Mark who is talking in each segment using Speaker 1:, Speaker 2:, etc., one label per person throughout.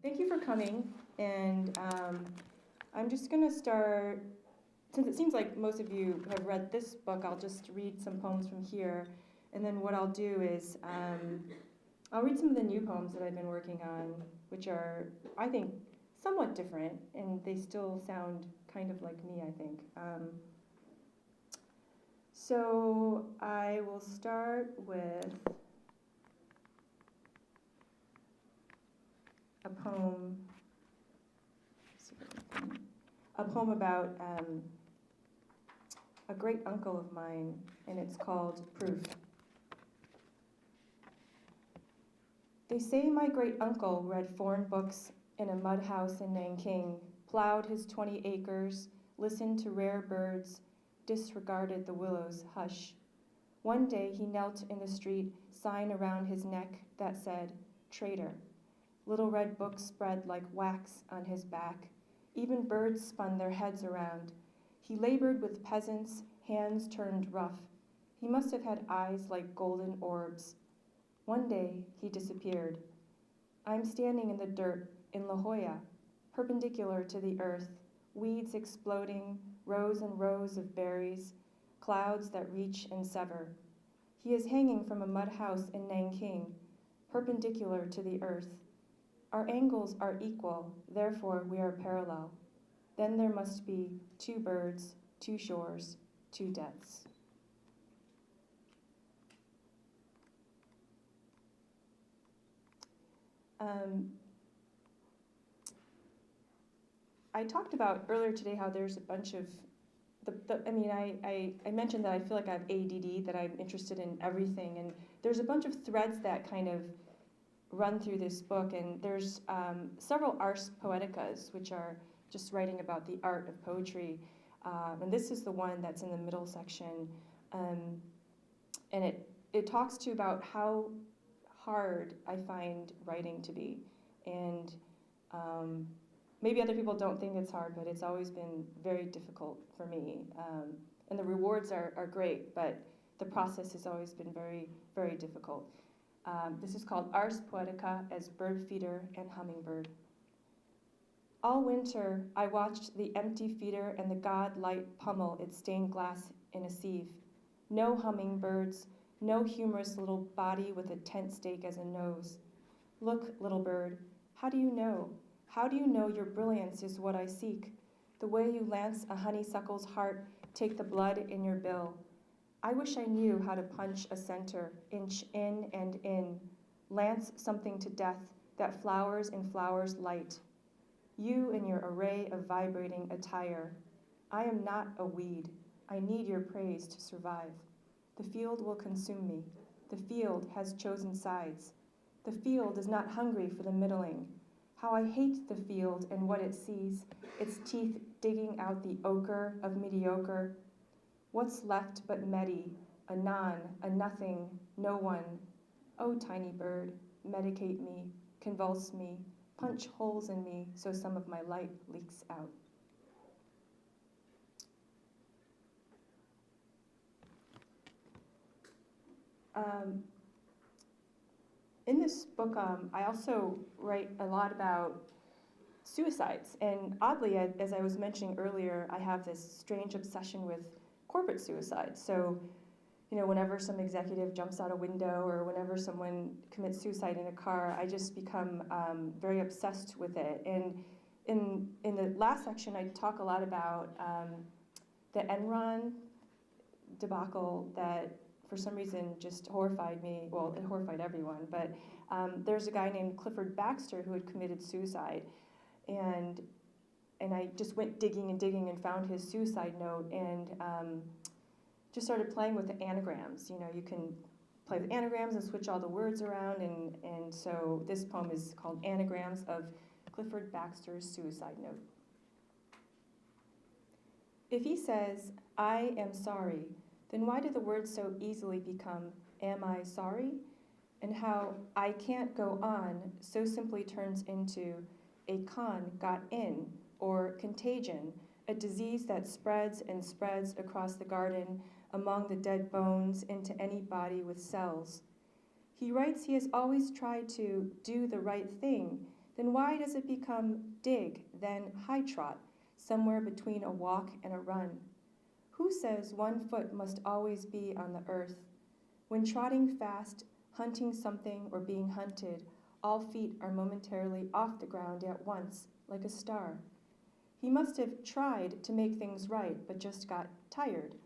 Speaker 1: Thank you for coming, and I'm just going to start, since it seems like most of you have read this book, I'll just read some poems from here, and then what I'll do is I'll read some of the new poems that I've been working on, which are, I think, somewhat different, and they still sound kind of like me, I think. So I will start with a poem about a great uncle of mine, and it's called Proof. They say my great uncle read foreign books in a mud house in Nanking, plowed his 20 acres, listened to rare birds, disregarded the willow's hush. One day he knelt in the street, sign around his neck that said, "Traitor." Little red books spread like wax on his back. Even birds spun their heads around. He labored with peasants, hands turned rough. He must have had eyes like golden orbs. One day he disappeared. I'm standing in the dirt in La Jolla, perpendicular to the earth, weeds exploding, rows and rows of berries, clouds that reach and sever. He is hanging from a mud house in Nanking, perpendicular to the earth. Our angles are equal, therefore we are parallel. Then there must be two birds, two shores, two deaths. I talked about earlier today how there's a bunch of, I mentioned that I feel like I have ADD, that I'm interested in everything, and there's a bunch of threads that kind of run through this book, and there's several ars poeticas, which are just writing about the art of poetry, and this is the one that's in the middle section, and it talks to you about how hard I find writing to be, and maybe other people don't think it's hard, but it's always been very difficult for me, and the rewards are great, but the process has always been very, very difficult. This is called Ars Poetica as Bird Feeder and Hummingbird. All winter, I watched the empty feeder and the god-light pummel its stained glass in a sieve. No hummingbirds, no humorous little body with a tent stake as a nose. Look, little bird, how do you know? How do you know your brilliance is what I seek? The way you lance a honeysuckle's heart, take the blood in your bill. I wish I knew how to punch a center, inch in and in, lance something to death that flowers in flowers light. You in your array of vibrating attire. I am not a weed. I need your praise to survive. The field will consume me. The field has chosen sides. The field is not hungry for the middling. How I hate the field and what it sees, its teeth digging out the ochre of mediocre. What's left but medi, a non, a nothing, no one. Oh, tiny bird, medicate me, convulse me, punch holes in me so some of my light leaks out. In this book, I also write a lot about suicides. And oddly, as I was mentioning earlier, I have this strange obsession with corporate suicide. So, whenever some executive jumps out a window or whenever someone commits suicide in a car, I just become very obsessed with it. And in the last section, I talk a lot about the Enron debacle that for some reason just horrified me. Well, it horrified everyone, but there's a guy named Clifford Baxter who had committed suicide. And I just went digging and found his suicide note, and just started playing with the anagrams. You can play with anagrams and switch all the words around, and so this poem is called Anagrams of Clifford Baxter's Suicide Note. If he says, "I am sorry," then why do the words so easily become, "Am I sorry?" And how "I can't go on" so simply turns into "a con got in," or contagion, a disease that spreads and spreads across the garden, among the dead bones, into any body with cells. He writes he has always tried to do the right thing, Then why does it become dig, then high trot, somewhere between a walk and a run? Who says one foot must always be on the earth? When trotting fast, hunting something or being hunted, all feet are momentarily off the ground at once, like a star. He must have tried to make things right, but just got tired.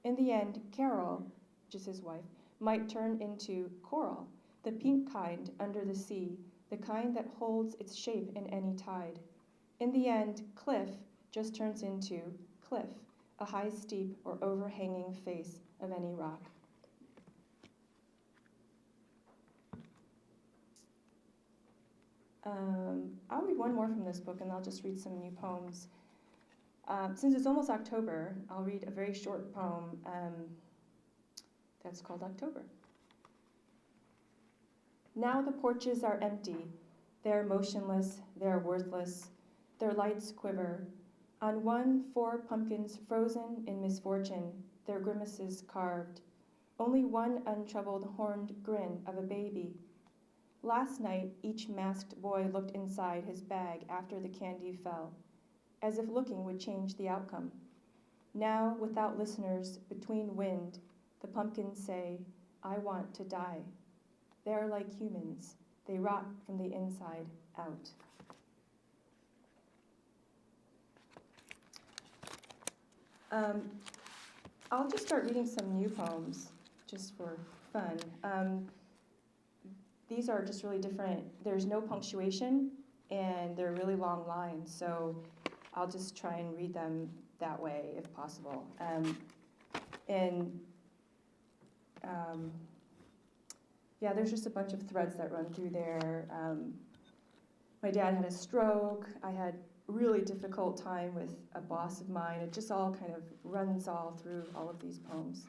Speaker 1: In the end, Carol, which is his wife, might turn into coral, the pink kind under the sea, the kind that holds its shape in any tide. In the end, Cliff just turns into cliff, a high, steep, or overhanging face of any rock. I'll read one more from this book, and I'll just read some new poems. Since it's almost October, I'll read a very short poem that's called October. Now the porches are empty. They're motionless, they're worthless. Their lights quiver. On one, 4 pumpkins frozen in misfortune, their grimaces carved. Only one untroubled horned grin of a baby. Last night, each masked boy looked inside his bag after the candy fell, as if looking would change the outcome. Now, without listeners, between wind, the pumpkins say, I want to die. They're like humans. They rot from the inside out. I'll just start reading some new poems, just for fun. These are just really different. There's no punctuation, and they're really long lines, so I'll just try and read them that way, if possible. Yeah, there's just a bunch of threads that run through there. My dad had a stroke. I had a really difficult time with a boss of mine. It just all kind of runs all through all of these poems.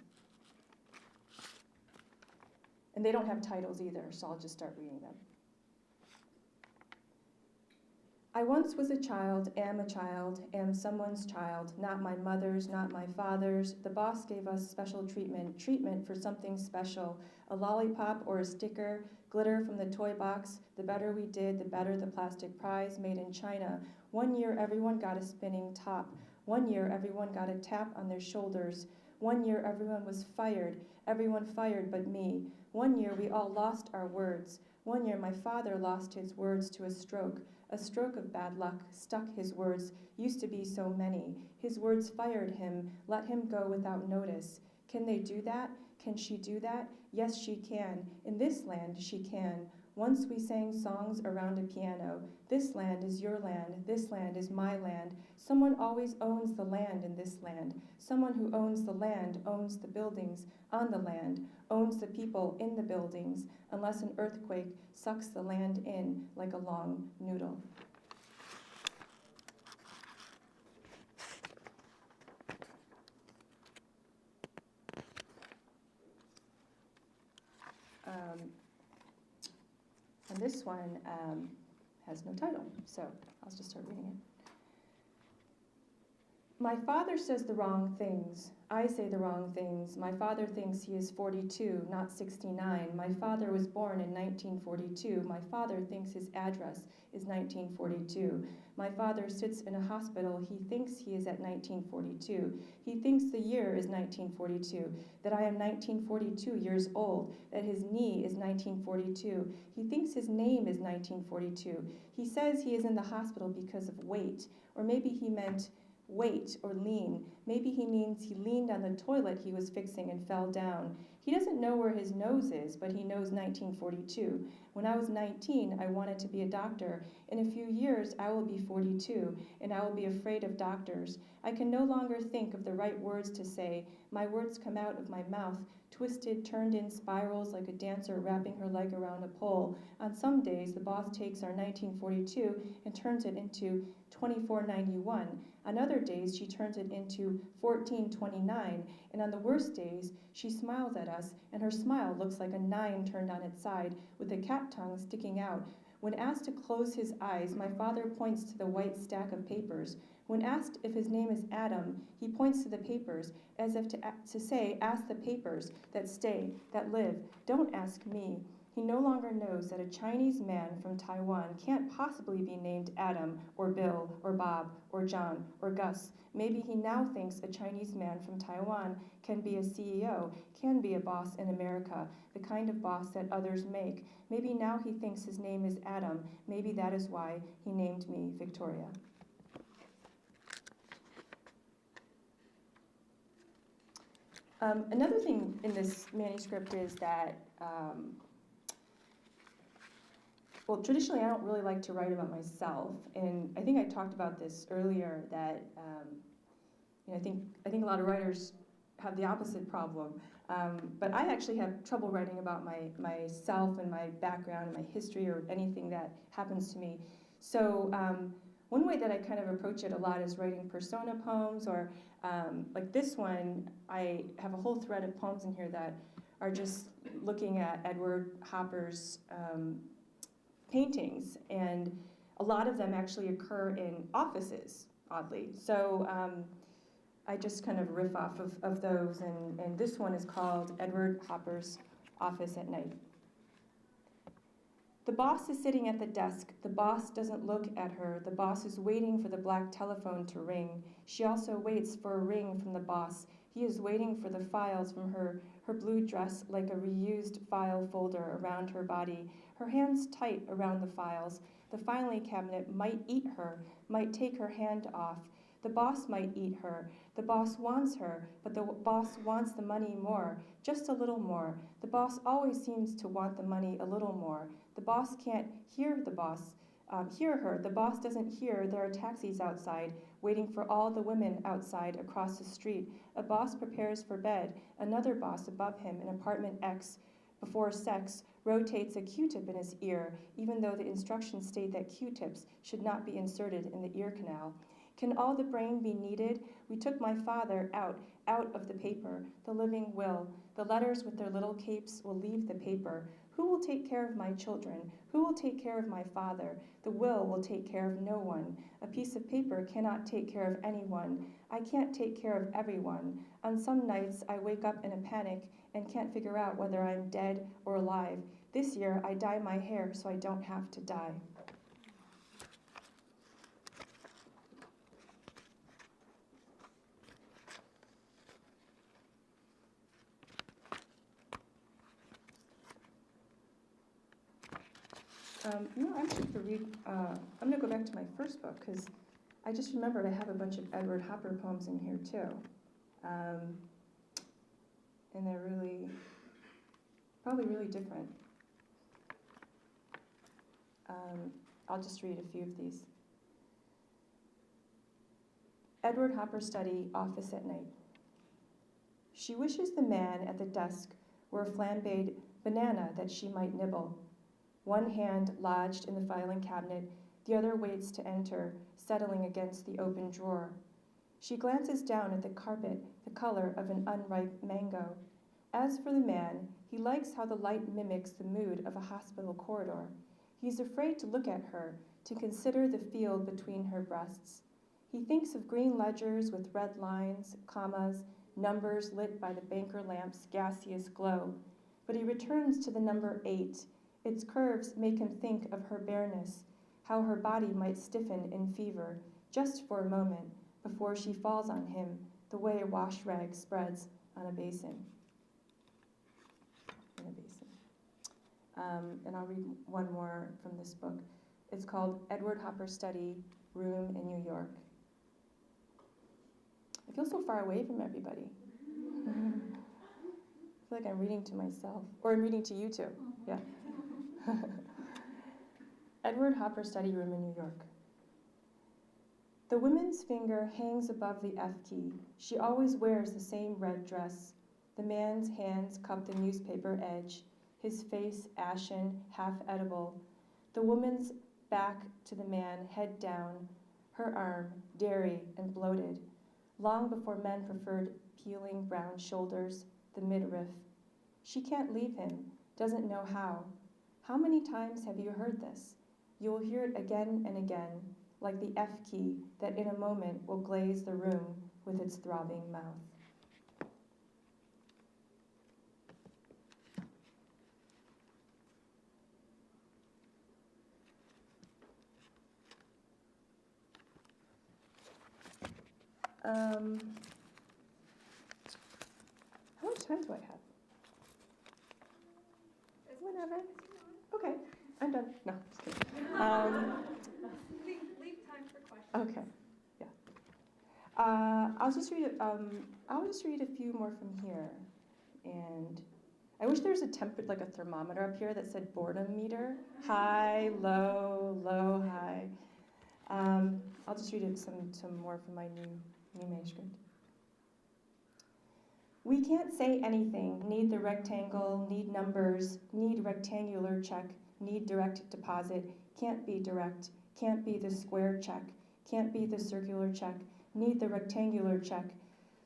Speaker 1: And they don't have titles either, so I'll just start reading them. I once was a child, am someone's child, not my mother's, not my father's. The boss gave us special treatment for something special, a lollipop or a sticker, glitter from the toy box. The better we did, the better the plastic prize made in China. 1 year, everyone got a spinning top. 1 year, everyone got a tap on their shoulders. 1 year, everyone was fired. Everyone fired but me. 1 year, we all lost our words. 1 year, my father lost his words to a stroke of bad luck, stuck his words, used to be so many. His words fired him, let him go without notice. Can they do that? Can she do that? Yes, she can. In this land, she can. Once we sang songs around a piano. This land is your land. This land is my land. Someone always owns the land in this land. Someone who owns the land owns the buildings on the land, owns the people in the buildings, unless an earthquake sucks the land in like a long noodle. And this one has no title, so I'll just start reading it. My father says the wrong things. I say the wrong things. My father thinks he is 42, not 69. My father was born in 1942. My father thinks his address is 1942. My father sits in a hospital. He thinks he is at 1942. He thinks the year is 1942, that I am 1942 years old, that his knee is 1942. He thinks his name is 1942. He says he is in the hospital because of weight, or maybe he meant weight or lean. Maybe he means he leaned on the toilet he was fixing and fell down. He doesn't know where his nose is, but he knows 1942. When I was 19, I wanted to be a doctor. In a few years, I will be 42, and I will be afraid of doctors. I can no longer think of the right words to say. My words come out of my mouth, twisted, turned in spirals like a dancer wrapping her leg around a pole. On some days, the boss takes our 1942 and turns it into 2491. On other days, she turns it into 1429, and on the worst days, she smiles at us, and her smile looks like a 9 turned on its side, with a cat tongue sticking out. When asked to close his eyes, my father points to the white stack of papers. When asked if his name is Adam, he points to the papers, as if to say, ask the papers that stay, that live. Don't ask me. He no longer knows that a Chinese man from Taiwan can't possibly be named Adam or Bill or Bob or John or Gus. Maybe he now thinks a Chinese man from Taiwan can be a CEO, can be a boss in America, the kind of boss that others make. Maybe now he thinks his name is Adam. Maybe that is why he named me Victoria. Another thing in this manuscript is that, well, traditionally I don't really like to write about myself, and I think I talked about this earlier, that I think a lot of writers have the opposite problem, but I actually have trouble writing about myself and my background and my history or anything that happens to me. So one way that I kind of approach it a lot is writing persona poems, or like this one, I have a whole thread of poems in here that are just looking at Edward Hopper's paintings, and a lot of them actually occur in offices, oddly. So I just kind of riff off of those, and this one is called Edward Hopper's Office at Night. The boss is sitting at the desk. The boss doesn't look at her. The boss is waiting for the black telephone to ring. She also waits for a ring from the boss. He is waiting for the files from her blue dress like a reused file folder around her body, her hands tight around the files. The filing cabinet might eat her, might take her hand off. The boss might eat her. The boss wants her, but the boss wants the money more, just a little more. The boss always seems to want the money a little more. The boss can't hear her. The boss doesn't hear there are taxis outside, waiting for all the women outside across the street. A boss prepares for bed. Another boss above him in apartment X, before sex, rotates a Q-tip in his ear, even though the instructions state that Q-tips should not be inserted in the ear canal. Can all the brain be needed? We took my father out of the paper, the living will. The letters with their little capes will leave the paper. Who will take care of my children? Who will take care of my father? The will take care of no one. A piece of paper cannot take care of anyone. I can't take care of everyone. On some nights, I wake up in a panic and can't figure out whether I'm dead or alive. This year, I dye my hair so I don't have to die. Actually, I'm going to go back to my first book, because I just remembered I have a bunch of Edward Hopper poems in here, too. And they're probably really different. I'll just read a few of these. Edward Hopper Study, Office at Night. She wishes the man at the desk were a flambéed banana that she might nibble. One hand lodged in the filing cabinet, the other waits to enter, settling against the open drawer. She glances down at the carpet, the color of an unripe mango. As for the man, he likes how the light mimics the mood of a hospital corridor. He's afraid to look at her, to consider the field between her breasts. He thinks of green ledgers with red lines, commas, numbers lit by the banker lamp's gaseous glow. But he returns to the number 8. Its curves make him think of her bareness, how her body might stiffen in fever, just for a moment, before she falls on him, the way a wash rag spreads on a basin. And I'll read one more from this book. It's called Edward Hopper Study, Room in New York. I feel so far away from everybody. I feel like I'm reading to myself, or I'm reading to you too, yeah. Edward Hopper Study Room in New York. The woman's finger hangs above the F key. She always wears the same red dress. The man's hands cup the newspaper edge, his face ashen, half edible. The woman's back to the man, head down, her arm, dairy and bloated. Long before men preferred peeling brown shoulders, the midriff. She can't leave him, doesn't know how. How many times have you heard this? You will hear it again and again, like the F key that in a moment will glaze the room with its throbbing mouth. How much time do I have? Whenever. Okay, I'm done. No, just kidding.
Speaker 2: Leave time for questions.
Speaker 1: Okay, yeah. I'll just read a few more from here, and I wish there was a like a thermometer up here that said boredom meter, high, low, low, high. I'll just read some more from my new manuscript. We can't say anything, need the rectangle, need numbers, need rectangular check, need direct deposit, can't be direct, can't be the square check, can't be the circular check, need the rectangular check,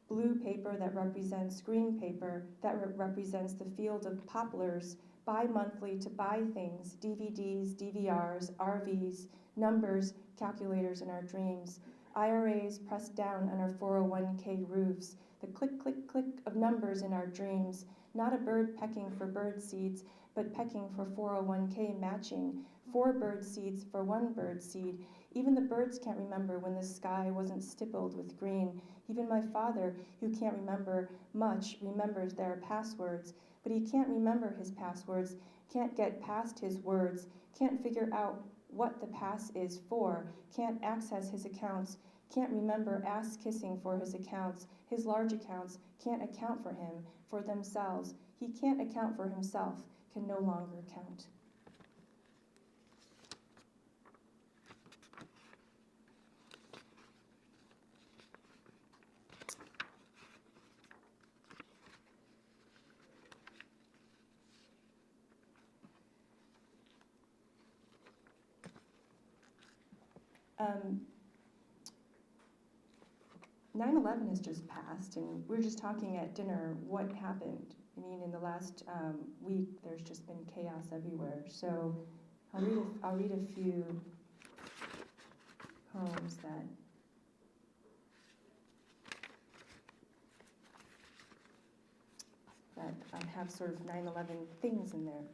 Speaker 1: blue paper that represents green paper, that represents the field of poplars, bi-monthly to buy things, DVDs, DVRs, RVs, numbers, calculators in our dreams, IRAs pressed down on our 401k roofs, the click, click, click of numbers in our dreams, not a bird pecking for bird seeds, but pecking for 401k matching, 4 bird seeds for 1 bird seed. Even the birds can't remember when the sky wasn't stippled with green. Even my father, who can't remember much, remembers their passwords, but he can't remember his passwords, can't get past his words, can't figure out what the pass is for, can't access his accounts, can't remember ass kissing for his accounts. His large accounts can't account for him, for themselves. He can't account for himself, can no longer count. Um, 9/11 has just passed, and we were just talking at dinner what happened. I mean, in the last week, there's just been chaos everywhere. So I'll read a few poems that have sort of 9/11 things in there.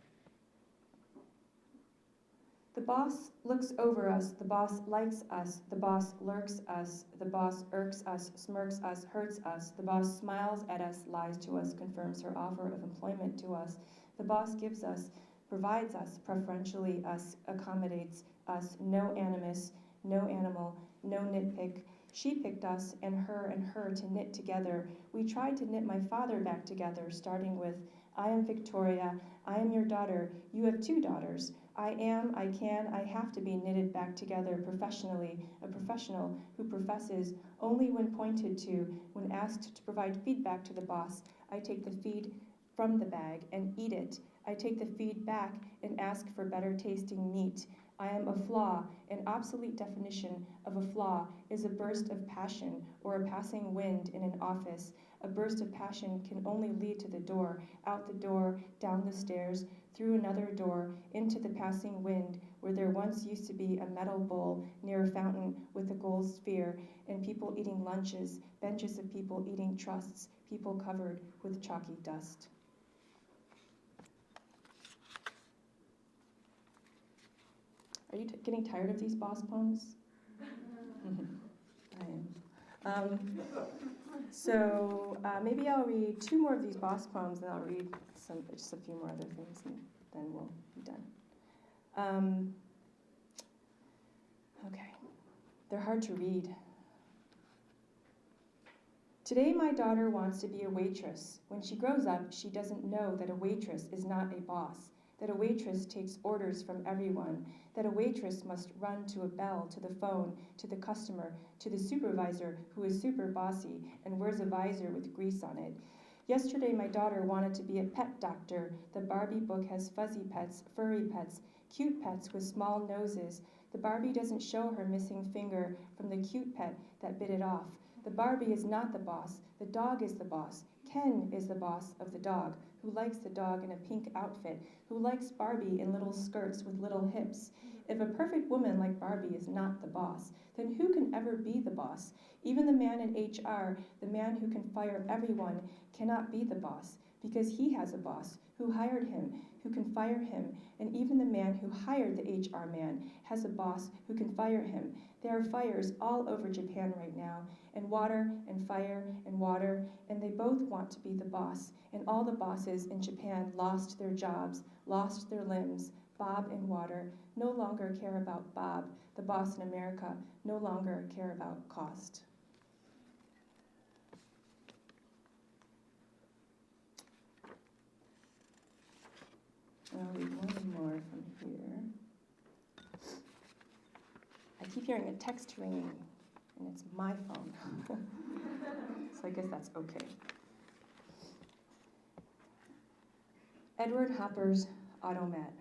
Speaker 1: The boss looks over us, the boss likes us, the boss lurks us, the boss irks us, smirks us, hurts us, the boss smiles at us, lies to us, confirms her offer of employment to us, the boss gives us, provides us, preferentially us, accommodates us, no animus, no animal, no nitpick. She picked us and her to knit together. We tried to knit my father back together, starting with, I am Victoria, I am your daughter, you have 2 daughters. I am, I can, I have to be knitted back together professionally, a professional who professes only when pointed to, when asked to provide feedback to the boss. I take the feed from the bag and eat it. I take the feed back and ask for better tasting meat. I am a flaw. An obsolete definition of a flaw is a burst of passion or a passing wind in an office. A burst of passion can only lead to the door, out the door, down the stairs, through another door, into the passing wind, where there once used to be a metal bowl near a fountain with a gold sphere, and people eating lunches, benches of people eating trusts, people covered with chalky dust. Are you getting tired of these boss poems? I am. So maybe I'll read 2 more of these boss poems, and I'll read just a few more other things, and then we'll be done. Okay, they're hard to read. Today my daughter wants to be a waitress. When she grows up, she doesn't know that a waitress is not a boss, that a waitress takes orders from everyone, that a waitress must run to a bell, to the phone, to the customer, to the supervisor who is super bossy and wears a visor with grease on it. Yesterday my daughter wanted to be a pet doctor. The Barbie book has fuzzy pets, furry pets, cute pets with small noses. The Barbie doesn't show her missing finger from the cute pet that bit it off. The Barbie is not the boss. The dog is the boss. Ken is the boss of the dog, who likes the dog in a pink outfit, who likes Barbie in little skirts with little hips. If a perfect woman like Barbie is not the boss, then who can ever be the boss? Even the man in HR, the man who can fire everyone, cannot be the boss, because he has a boss who hired him, who can fire him, and even the man who hired the HR man has a boss who can fire him. There are fires all over Japan right now, and water and fire and water, and they both want to be the boss. And all the bosses in Japan lost their jobs, lost their limbs. Bob and water no longer care about Bob. The boss in America no longer care about cost. I'll read one more from here. I keep hearing a text ringing, and it's my phone. So I guess that's okay. Edward Hopper's Automat.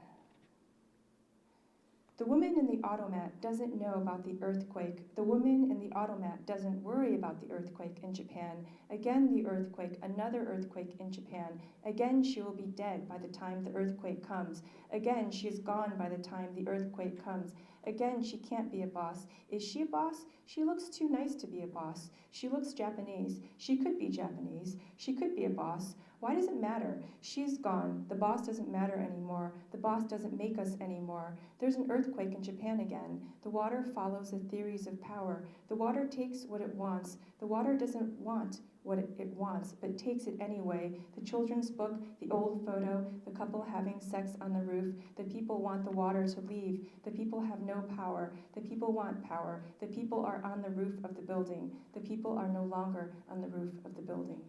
Speaker 1: The woman in the automat doesn't know about the earthquake. The woman in the automat doesn't worry about the earthquake in Japan. Again the earthquake, another earthquake in Japan. Again she will be dead by the time the earthquake comes. Again she is gone by the time the earthquake comes. Again she can't be a boss. Is she a boss? She looks too nice to be a boss. She looks Japanese. She could be Japanese. She could be a boss. Why does it matter? She's gone. The boss doesn't matter anymore. The boss doesn't make us anymore. There's an earthquake in Japan again. The water follows the theories of power. The water takes what it wants. The water doesn't want what it wants, but takes it anyway. The children's book, the old photo, the couple having sex on the roof. The people want the water to leave. The people have no power. The people want power. The people are on the roof of the building. The people are no longer on the roof of the building.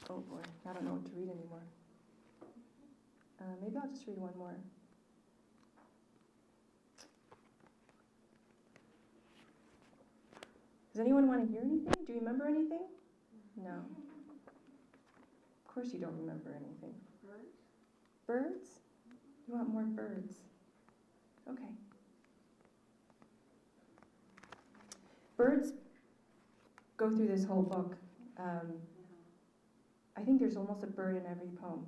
Speaker 1: Oh boy, I don't know what to read anymore. Maybe I'll just read one more. Does anyone want to hear anything? Do you remember anything? No. Of course you don't remember anything. Birds? Birds? You want more birds? Okay. Birds go through this whole book. I think there's almost a bird in every poem.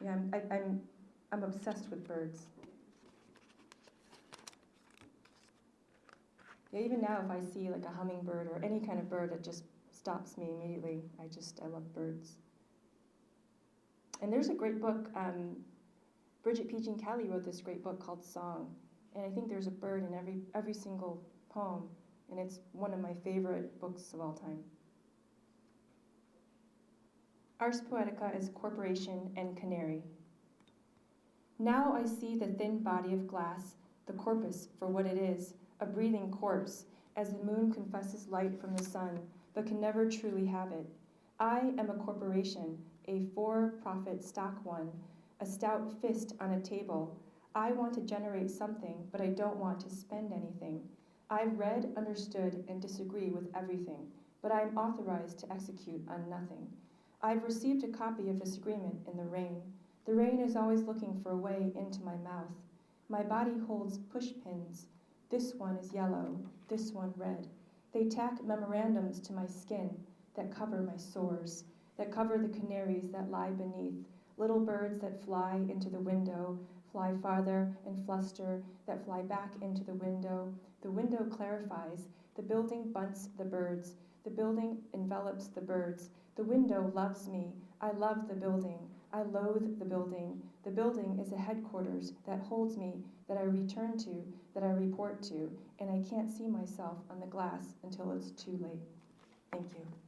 Speaker 1: Yeah, I'm obsessed with birds. Yeah, even now if I see like a hummingbird or any kind of bird, it just stops me immediately. I love birds. And there's a great book, Bridget Peachin Calley wrote this great book called Song. And I think there's a bird in every single poem. And it's one of my favorite books of all time. Ars Poetica is corporation and canary. Now I see the thin body of glass, the corpus for what it is, a breathing corpse, as the moon confesses light from the sun, but can never truly have it. I am a corporation, a for-profit stock one, a stout fist on a table. I want to generate something, but I don't want to spend anything. I've read, understood, and disagree with everything, but I am authorized to execute on nothing. I've received a copy of this agreement in the rain. The rain is always looking for a way into my mouth. My body holds push pins. This one is yellow, this one red. They tack memorandums to my skin that cover my sores, that cover the canaries that lie beneath, little birds that fly into the window, fly farther and fluster, that fly back into the window. The window clarifies. The building bunts the birds. The building envelops the birds. The window loves me. I love the building. I loathe the building. The building is a headquarters that holds me, that I return to, that I report to, and I can't see myself on the glass until it's too late. Thank you.